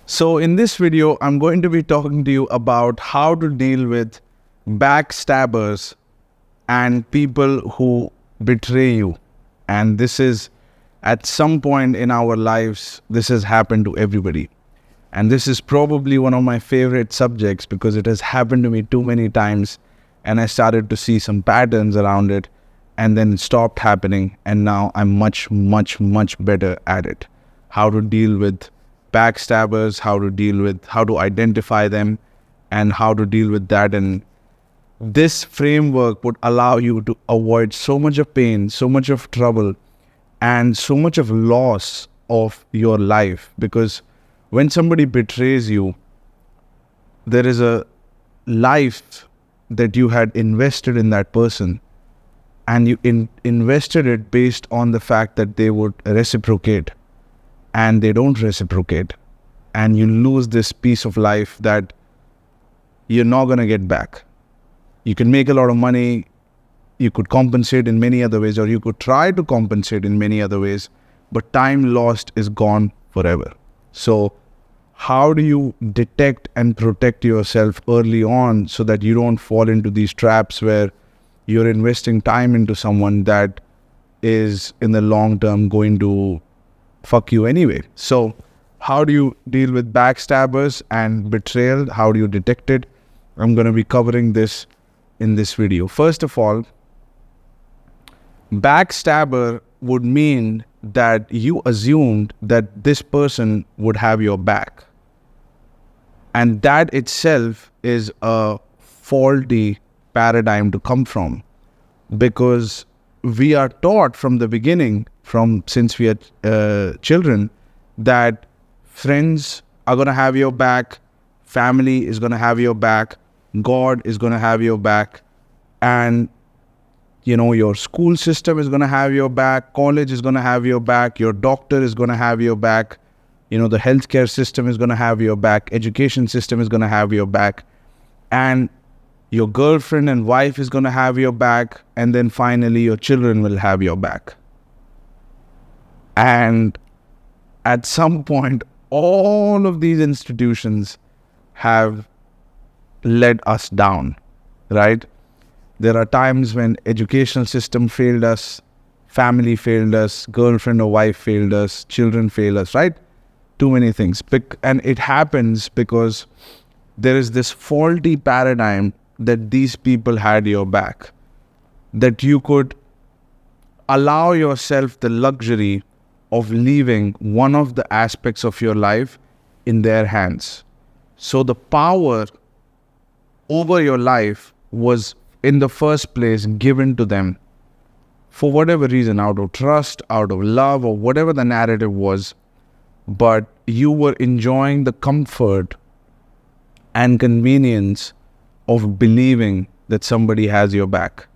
So in this video, I'm going to be talking to you about how to deal with backstabbers and people who betray you. And this is, at some point in our lives, this has happened to everybody. And this is probably one of my favorite subjects because it has happened to me too many times. And I started to see some patterns around it, and then it stopped happening. And now I'm much better at it. How to deal with backstabbers, how to identify them, and how to deal with that. And this framework would allow you to avoid so much of pain, so much of trouble, and so much of loss of your life. Because when somebody betrays you, there is a life that you had invested in that person, and you invested it based on the fact that they would reciprocate, and they don't reciprocate, and you lose this piece of life that you're not going to get back. You can make a lot of money, you could compensate in many other ways, or you could try to compensate in many other ways, but time lost is gone forever. So how do you detect and protect yourself early on so that you don't fall into these traps where you're investing time into someone that is in the long term going to fuck you anyway? So how do you deal with backstabbers and betrayal? How do you detect it? I'm going to be covering this in this video. First of all, backstabber would mean that you assumed that this person would have your back. And that itself is a faulty paradigm to come from, because we are taught from the beginning, since we are children, that friends are going to have your back, family is going to have your back, God is going to have your back, and your school system is going to have your back, college is going to have your back, your doctor is going to have your back, the healthcare system is going to have your back, education system is going to have your back, and your girlfriend and wife is going to have your back, and then finally your children will have your back. And at some point, all of these institutions have let us down, right? There are times when educational system failed us, family failed us, girlfriend or wife failed us, children failed us, right? Too many things. And it happens because there is this faulty paradigm that these people had your back, that you could allow yourself the luxury of leaving one of the aspects of your life in their hands. So the power over your life was in the first place given to them for whatever reason, out of trust, out of love, or whatever the narrative was. But you were enjoying the comfort and convenience of believing that somebody has your back.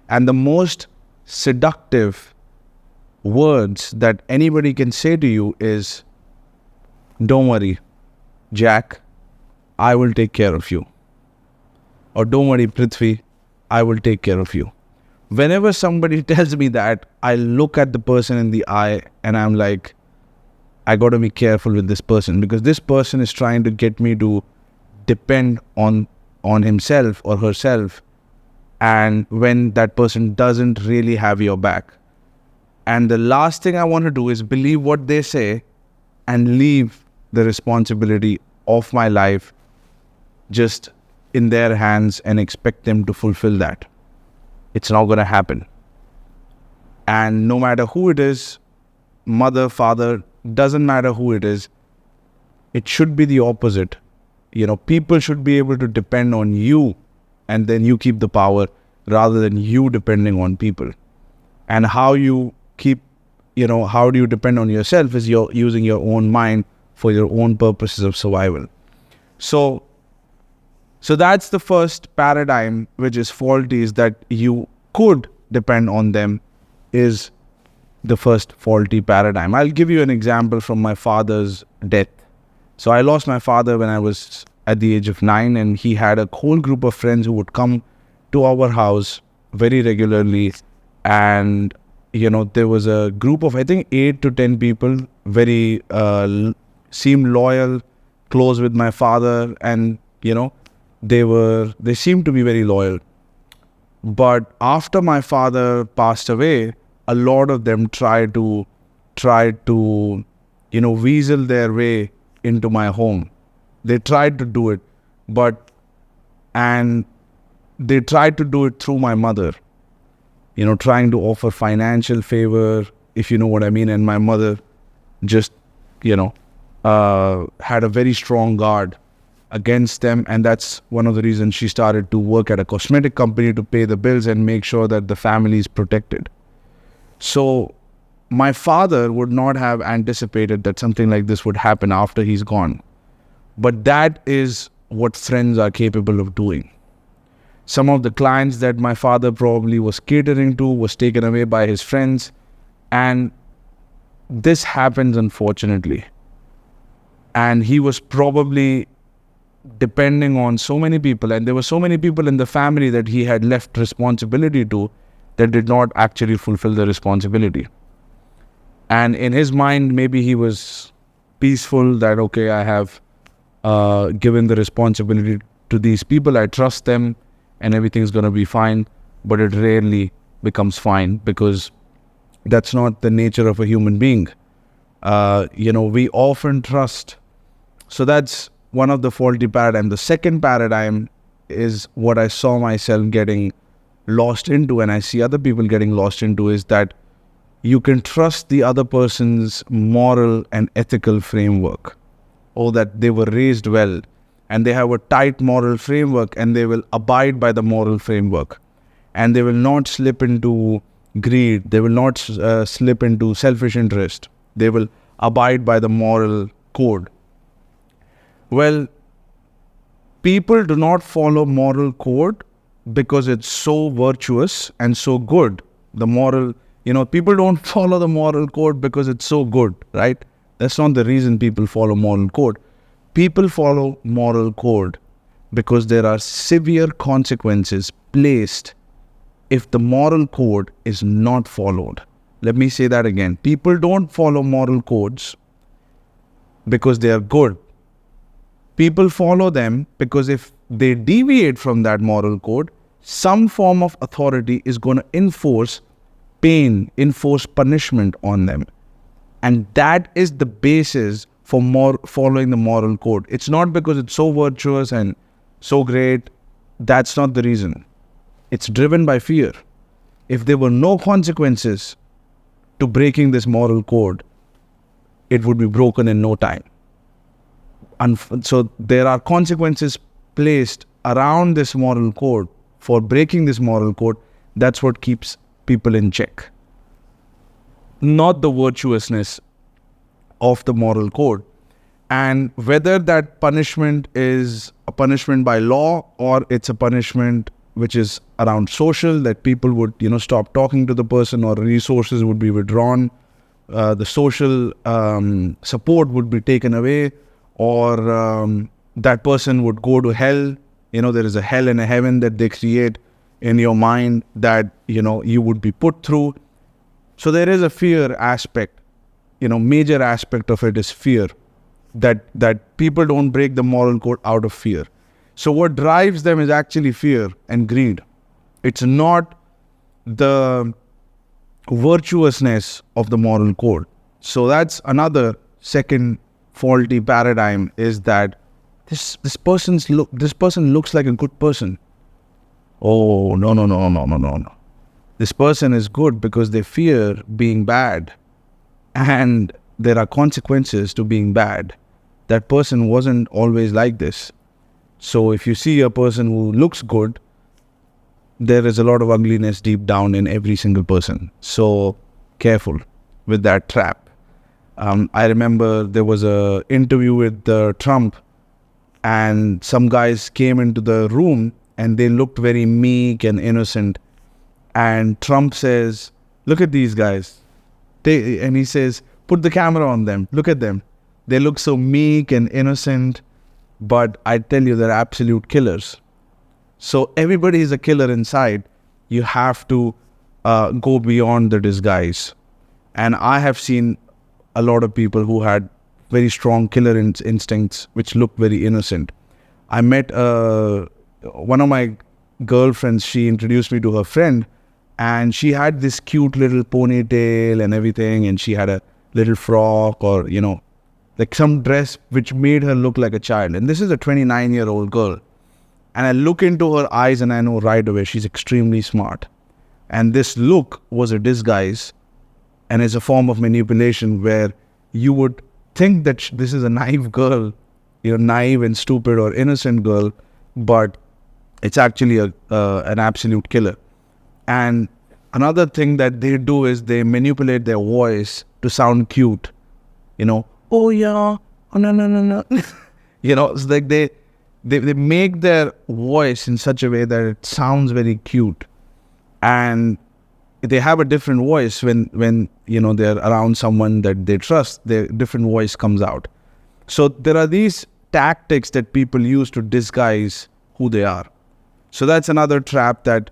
And the most seductive words that anybody can say to you is, "Don't worry, Jack, I will take care of you." Or, "Don't worry, Prithvi, I will take care of you." Whenever somebody tells me that, I look at the person in the eye and I'm like, I got to be careful with this person, because this person is trying to get me to depend on himself or herself, and when that person doesn't really have your back. And the last thing I want to do is believe what they say and leave the responsibility of my life just in their hands and expect them to fulfill that. It's not going to happen. And no matter who it is, mother, father, doesn't matter who it is, it should be the opposite. People should be able to depend on you, and then you keep the power, rather than you depending on people. And how you how do you depend on yourself is you're using your own mind for your own purposes of survival. So that's the first paradigm, which is faulty, is that you could depend on them, is the first faulty paradigm. I'll give you an example from my father's death. So I lost my father when I was at the age of 9, and he had a whole group of friends who would come to our house very regularly. And, there was a group of, I think, 8 to 10 people, very seemed loyal, close with my father, and they seemed to be very loyal. But after my father passed away, a lot of them tried to weasel their way into my home. They tried to do it, and they tried to do it through my mother, trying to offer financial favor, if you know what I mean. And my mother just, had a very strong guard against them. And that's one of the reasons she started to work at a cosmetic company to pay the bills and make sure that the family is protected. So my father would not have anticipated that something like this would happen after he's gone. But that is what friends are capable of doing. Some of the clients that my father probably was catering to was taken away by his friends. And this happens, unfortunately. And he was probably depending on so many people, and there were so many people in the family that he had left responsibility to that did not actually fulfill the responsibility. And in his mind, maybe he was peaceful that, okay, I have given the responsibility to these people, I trust them, and everything's going to be fine. But it rarely becomes fine, because that's not the nature of a human being. We often trust. So that's one of the faulty paradigm. The second paradigm is what I saw myself getting lost into, and I see other people getting lost into, is that you can trust the other person's moral and ethical framework, or that they were raised well and they have a tight moral framework and they will abide by the moral framework, and they will not slip into greed, they will not slip into selfish interest, they will abide by the moral code. Well, people do not follow moral code because it's so virtuous and so good. The moral, people don't follow the moral code because it's so good, right? That's not the reason people follow moral code. People follow moral code because there are severe consequences placed if the moral code is not followed. Let me say that again. People don't follow moral codes because they are good. People follow them because if they deviate from that moral code, some form of authority is going to enforce pain, enforce punishment on them. And that is the basis for following the moral code. It's not because it's so virtuous and so great. That's not the reason. It's driven by fear. If there were no consequences to breaking this moral code, it would be broken in no time. And so there are consequences placed around this moral code for breaking this moral code. That's what keeps people in check, not the virtuousness of the moral code. And whether that punishment is a punishment by law or it's a punishment which is around social, that people would stop talking to the person, or resources would be withdrawn, the social support would be taken away, or that person would go to hell. There is a hell and a heaven that they create in your mind that you would be put through. So there is a fear aspect. Major aspect of it is fear, that people don't break the moral code out of fear. So what drives them is actually fear and greed. It's not the virtuousness of the moral code. So that's another second faulty paradigm, is that this person looks like a good person. Oh, no. This person is good because they fear being bad, and there are consequences to being bad. That person wasn't always like this. So if you see a person who looks good, there is a lot of ugliness deep down in every single person. So careful with that trap. I remember there was an interview with Trump, and some guys came into the room and they looked very meek and innocent. And Trump says, "Look at these guys." And he says, "Put the camera on them. Look at them. They look so meek and innocent, but I tell you, they're absolute killers." So everybody is a killer inside. You have to go beyond the disguise. And I have seen a lot of people who had very strong killer instincts, which look very innocent. I met one of my girlfriends. She introduced me to her friend, and she had this cute little ponytail and everything, and she had a little frock, or like some dress which made her look like a child. And this is a 29-year-old girl. And I look into her eyes and I know right away she's extremely smart. And this look was a disguise and is a form of manipulation, where you would think that this is a naive girl, naive and stupid or innocent girl, but it's actually an absolute killer. And another thing that they do is they manipulate their voice to sound cute. Oh yeah, oh no. It's like they make their voice in such a way that it sounds very cute. And they have a different voice when they're around someone that they trust. Their different voice comes out. So there are these tactics that people use to disguise who they are. So that's another trap that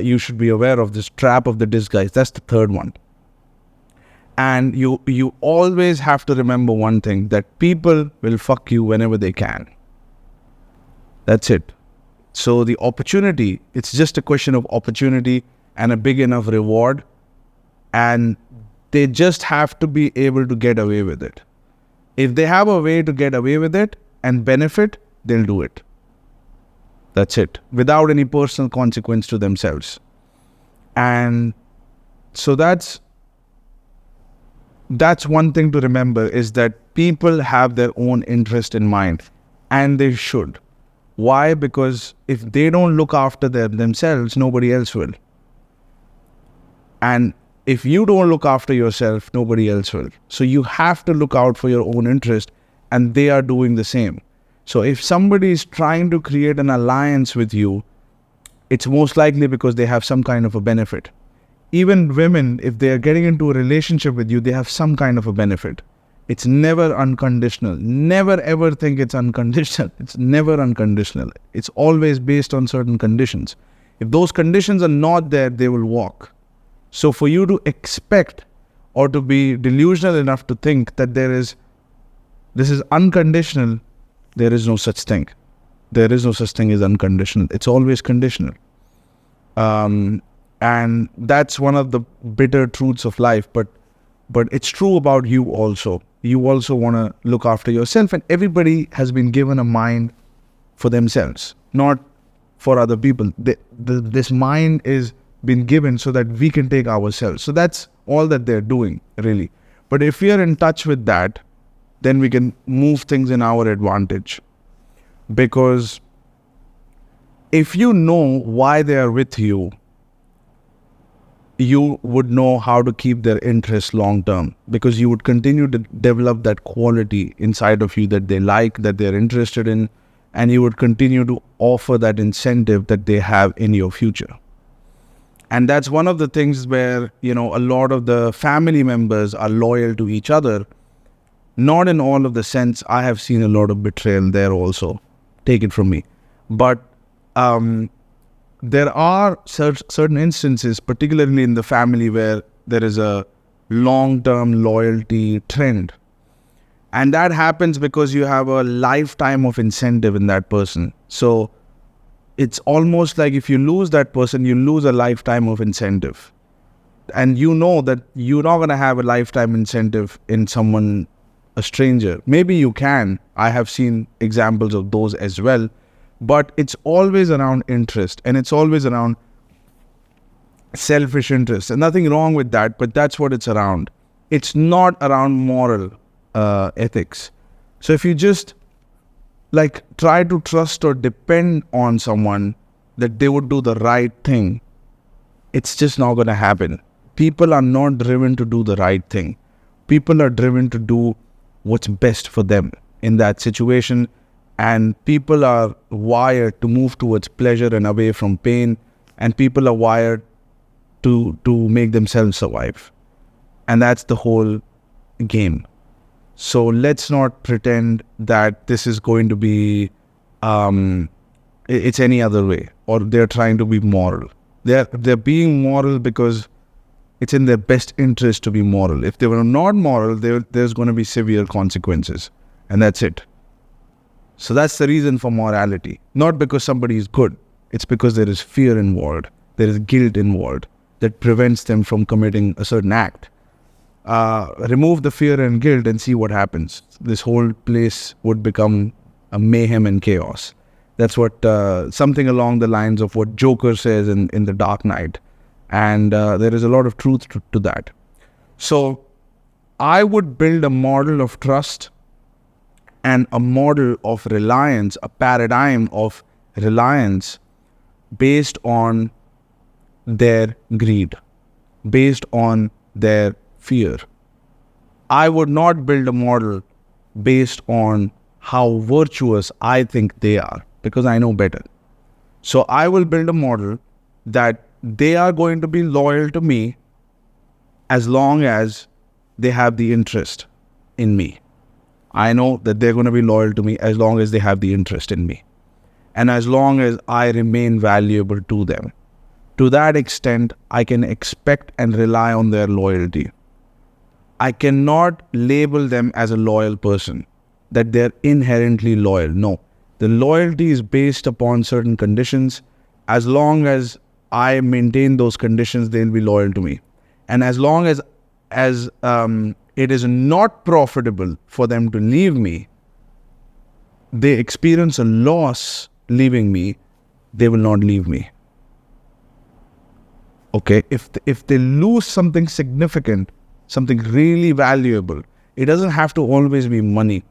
you should be aware of, this trap of the disguise. That's the third one. And you always have to remember one thing, that people will fuck you whenever they can. That's it. So the opportunity, it's just a question of opportunity and a big enough reward. And they just have to be able to get away with it. If they have a way to get away with it and benefit, they'll do it. That's it. Without any personal consequence to themselves. And so that's one thing to remember, is that people have their own interest in mind, and they should. Why? Because if they don't look after themselves, nobody else will. And if you don't look after yourself, nobody else will. So you have to look out for your own interest, and they are doing the same. So if somebody is trying to create an alliance with you, it's most likely because they have some kind of a benefit. Even women, if they are getting into a relationship with you, they have some kind of a benefit. It's never unconditional. Never ever think it's unconditional. It's never unconditional. It's always based on certain conditions. If those conditions are not there, they will walk. So for you to expect or to be delusional enough to think that this is unconditional, there is no such thing. There is no such thing as unconditional. It's always conditional. And that's one of the bitter truths of life. But it's true about you also. You also want to look after yourself. And everybody has been given a mind for themselves, not for other people. This mind is been given so that we can take ourselves. So that's all that they're doing, really. But if we are in touch with that, then we can move things in our advantage. Because if you know why they are with you, you would know how to keep their interest long term, because you would continue to develop that quality inside of you that they like, that they're interested in, and you would continue to offer that incentive that they have in your future. And that's one of the things where, a lot of the family members are loyal to each other. Not in all of the sense. I have seen a lot of betrayal there also. Take it from me. But there are certain instances, particularly in the family, where there is a long-term loyalty trend. And that happens because you have a lifetime of incentive in that person. So it's almost like if you lose that person, you lose a lifetime of incentive. And you know that you're not going to have a lifetime incentive in someone, a stranger. Maybe you can. I have seen examples of those as well. But it's always around interest, and it's always around selfish interest. And nothing wrong with that, but that's what it's around. It's not around moral ethics. So if you just try to trust or depend on someone that they would do the right thing, it's just not going to happen. People are not driven to do the right thing. People are driven to do what's best for them in that situation. And people are wired to move towards pleasure and away from pain. And people are wired to make themselves survive. And that's the whole game. So let's not pretend that this is going to be, it's any other way, or they're trying to be moral. They're being moral because, it's in their best interest to be moral. If they were not moral, there's going to be severe consequences. And that's it. So that's the reason for morality. Not because somebody is good. It's because there is fear involved. There is guilt involved that prevents them from committing a certain act. Remove the fear and guilt and see what happens. This whole place would become a mayhem and chaos. That's what something along the lines of what Joker says in The Dark Knight. And there is a lot of truth to that. So I would build a model of trust and a model of reliance, a paradigm of reliance based on their greed, based on their fear. I would not build a model based on how virtuous I think they are, because I know better. So I will build a model that they are going to be loyal to me as long as they have the interest in me. I know that they're going to be loyal to me as long as they have the interest in me. And as long as I remain valuable to them. To that extent, I can expect and rely on their loyalty. I cannot label them as a loyal person, that they're inherently loyal. No. The loyalty is based upon certain conditions. As long as I maintain those conditions, they'll be loyal to me. And as long as it is not profitable for them to leave me, they experience a loss leaving me, they will not leave me. Okay, if they lose something significant, something really valuable, it doesn't have to always be money.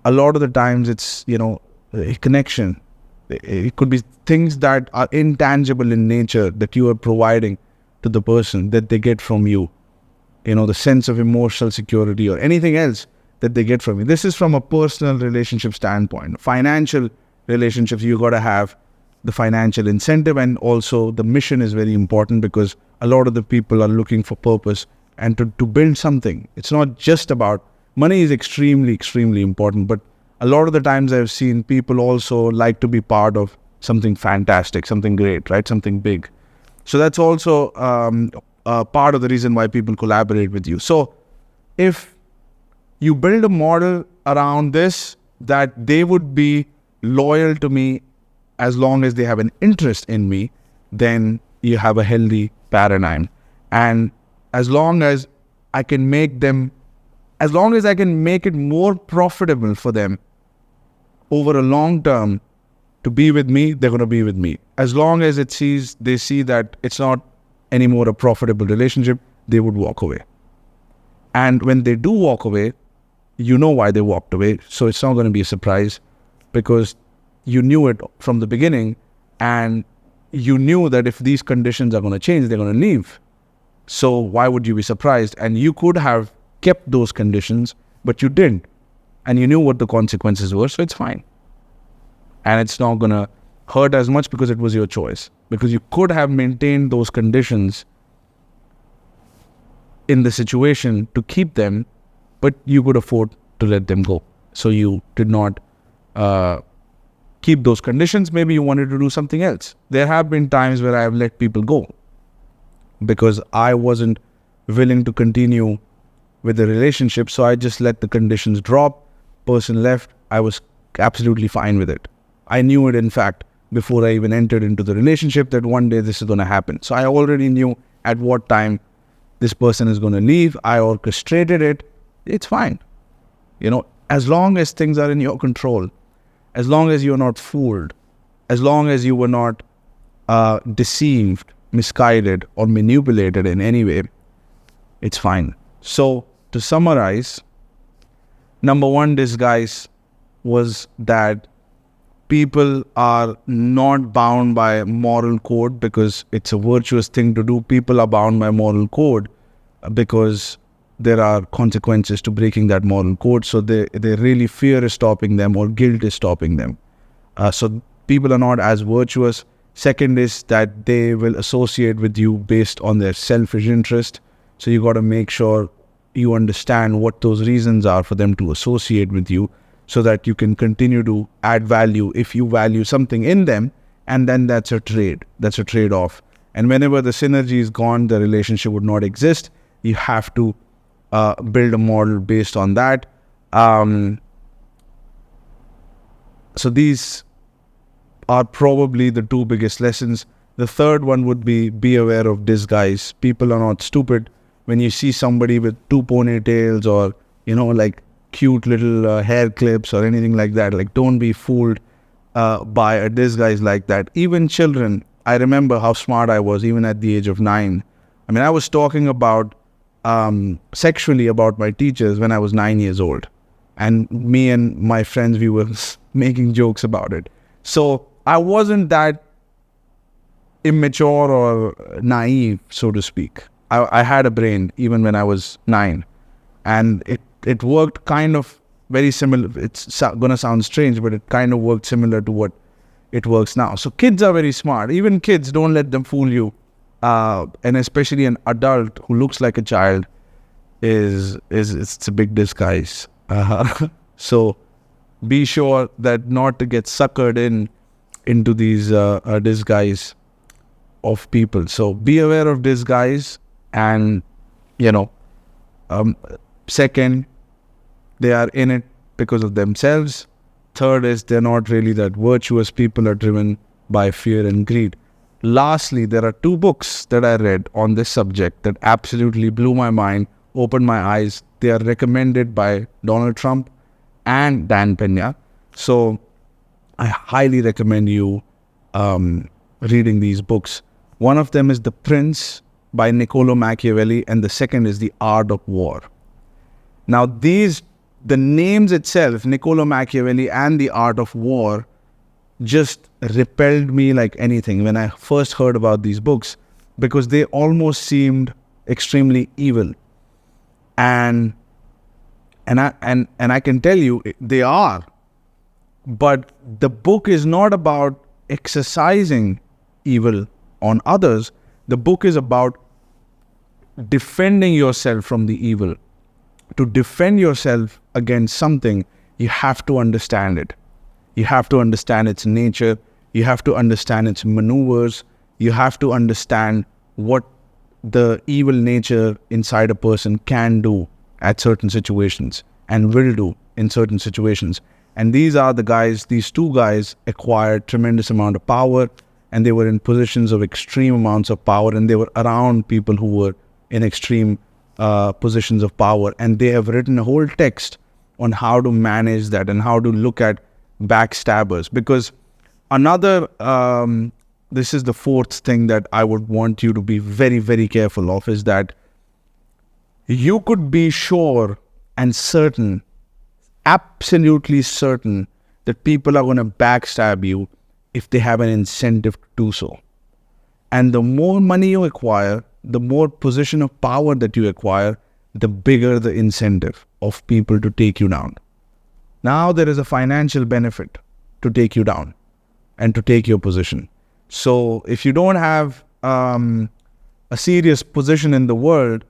A lot of the times it's, a connection. It could be things that are intangible in nature that you are providing to the person that they get from you. The sense of emotional security or anything else that they get from you. This is from a personal relationship standpoint. Financial relationships, you got to have the financial incentive, and also the mission is very important, because a lot of the people are looking for purpose and to build something. It's not just about money. Is extremely, extremely important, but a lot of the times I've seen people also like to be part of something fantastic, something great, right? Something big. So that's also part of the reason why people collaborate with you. So if you build a model around this, that they would be loyal to me as long as they have an interest in me, then you have a healthy paradigm. And as long as I can make it more profitable for them over a long term to be with me, they're going to be with me. As long as they see that it's not anymore a profitable relationship, they would walk away. And when they do walk away, you know why they walked away. So it's not going to be a surprise, because you knew it from the beginning, and you knew that if these conditions are going to change, they're going to leave. So why would you be surprised? And you could have kept those conditions, but you didn't. And you knew what the consequences were, so it's fine. And it's not going to hurt as much because it was your choice. Because you could have maintained those conditions in the situation to keep them, but you could afford to let them go. So you did not keep those conditions. Maybe you wanted to do something else. There have been times where I have let people go because I wasn't willing to continue with the relationship. So I just let the conditions drop. Person left. I was absolutely fine with it. I knew it, in fact, before I even entered into the relationship, that one day this is going to happen. So I already knew at what time this person is going to leave. I orchestrated it. It's fine. As long as things are in your control, as long as you're not fooled, as long as you were not deceived, misguided, or manipulated in any way, it's fine. So to summarize, number one disguise was that people are not bound by moral code because it's a virtuous thing to do. People are bound by moral code because there are consequences to breaking that moral code. So they really fear is stopping them, or guilt is stopping them. So people are not as virtuous. Second is that they will associate with you based on their selfish interest. So you got to make sure you understand what those reasons are for them to associate with you, so that you can continue to add value if you value something in them. And then that's a trade. That's a trade-off. And whenever the synergy is gone, the relationship would not exist. You have to build a model based on that. So these are probably the two biggest lessons. The third one would be aware of disguise. People are not stupid. When you see somebody with two ponytails or, like cute little hair clips or anything like that, like don't be fooled by a disguise like that. Even children, I remember how smart I was even at the age of 9. I mean, I was talking about sexually about my teachers when I was 9 years old. And me and my friends, we were making jokes about it. So I wasn't that immature or naive, so to speak. I had a brain even when I was 9. And it worked kind of very similar. It's going to sound strange, but it kind of worked similar to what it works now. So kids are very smart. Even kids, don't let them fool you. And especially an adult who looks like a child it's a big disguise. So be sure that not to get suckered into these disguise of people. So be aware of disguise. And second, they are in it because of themselves. Third is they're not really that virtuous. People are driven by fear and greed. Lastly, there are 2 books that I read on this subject that absolutely blew my mind, opened my eyes. They are recommended by Donald Trump and Dan Pena. So I highly recommend you reading these books. One of them is The Prince by Niccolo Machiavelli, and the second is The Art of War. Now the names itself, Niccolo Machiavelli and The Art of War, just repelled me like anything when I first heard about these books, because they almost seemed extremely evil. And I can tell you they are. But the book is not about exercising evil on others. The book is about defending yourself from the evil. To defend yourself against something, you have to understand it. You have to understand its nature. You have to understand its maneuvers. You have to understand what the evil nature inside a person can do at certain situations and will do in certain situations. And these 2 guys acquired tremendous amount of power, and they were in positions of extreme amounts of power, and they were around people who were in extreme positions of power. And they have written a whole text on how to manage that and how to look at backstabbers. Because this is the 4th thing that I would want you to be very, very careful of, is that you could be sure and certain, absolutely certain, that people are going to backstab you if they have an incentive to do so. And the more money you acquire, the more position of power that you acquire, the bigger the incentive of people to take you down. Now there is a financial benefit to take you down and to take your position. So if you don't have a serious position in the world,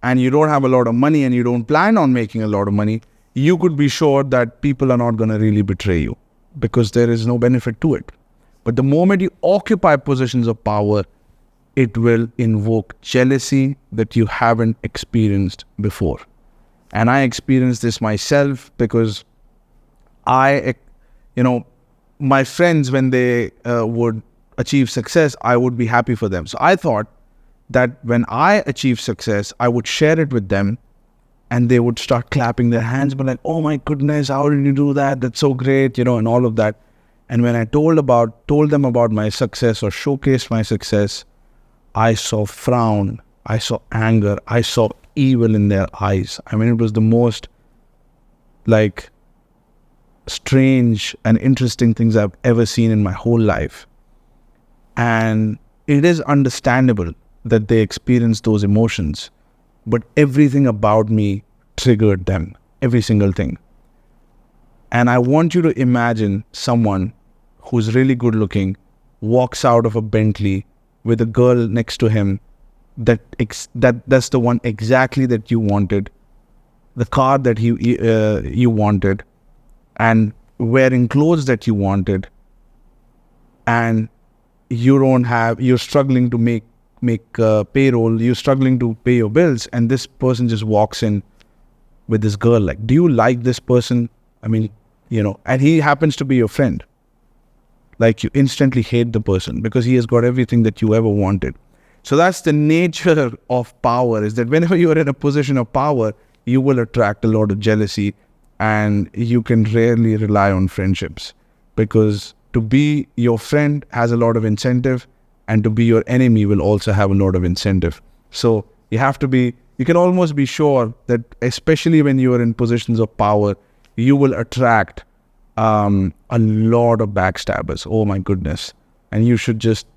and you don't have a lot of money, and you don't plan on making a lot of money, you could be sure that people are not going to really betray you, because there is no benefit to it. But the moment you occupy positions of power, it will invoke jealousy that you haven't experienced before. And I experienced this myself, because my friends, when they would achieve success, I would be happy for them. So I thought that when I achieve success, I would share it with them, and they would start clapping their hands, but like, oh my goodness, how did you do that? That's so great, and all of that. And when I told them about my success or showcased my success, I saw frown, I saw anger, I saw evil in their eyes. I mean, it was the most strange and interesting things I've ever seen in my whole life. And it is understandable that they experience those emotions, but everything about me triggered them, every single thing. And I want you to imagine someone who's really good looking walks out of a Bentley with a girl next to him that's the one exactly that you wanted, the car that you wanted, and wearing clothes that you wanted, and you're struggling to make payroll, you're struggling to pay your bills, and this person just walks in with this girl. Like, do you like this person? I mean, and he happens to be your friend. Like, you instantly hate the person because he has got everything that you ever wanted. So that's the nature of power, is that whenever you are in a position of power, you will attract a lot of jealousy, and you can rarely rely on friendships, because to be your friend has a lot of incentive, and to be your enemy will also have a lot of incentive. So you can almost be sure that, especially when you are in positions of power, you will attract a lot of backstabbers. Oh my goodness. And you should just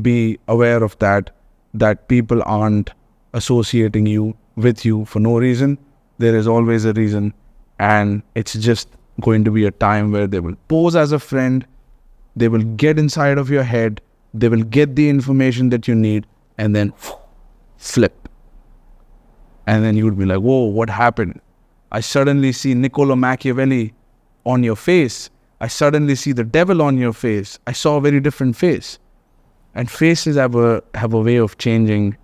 be aware of that people aren't associating you with you for no reason. There is always a reason, and it's just going to be a time where they will pose as a friend, they will get inside of your head, they will get the information that you need, and then flip. And then you would be like, whoa, what happened? I suddenly see Niccolo Machiavelli on your face. I suddenly see the devil on your face. I saw a very different face. And faces have a way of changing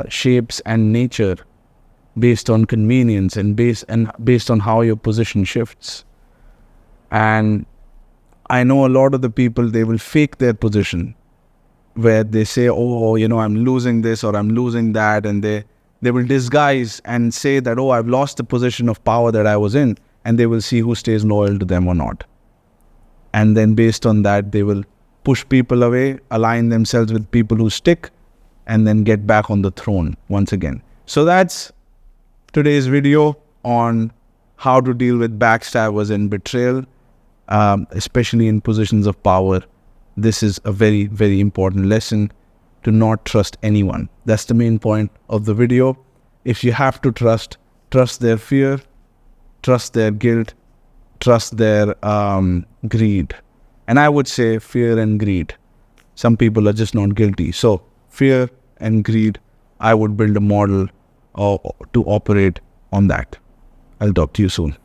shapes and nature based on convenience and based on how your position shifts. And I know a lot of the people, they will fake their position, where they say, oh, I'm losing this or I'm losing that, and they will disguise and say that, oh, I've lost the position of power that I was in, and they will see who stays loyal to them or not. And then based on that, they will push people away, align themselves with people who stick, and then get back on the throne once again. So that's today's video on how to deal with backstabbers and betrayal, especially in positions of power. This is a very, very important lesson, to not trust anyone. That's the main point of the video. If you have to trust their fear, trust their guilt, trust their greed. And I would say fear and greed. Some people are just not guilty. So fear and greed, I would build a model to operate on that. I'll talk to you soon.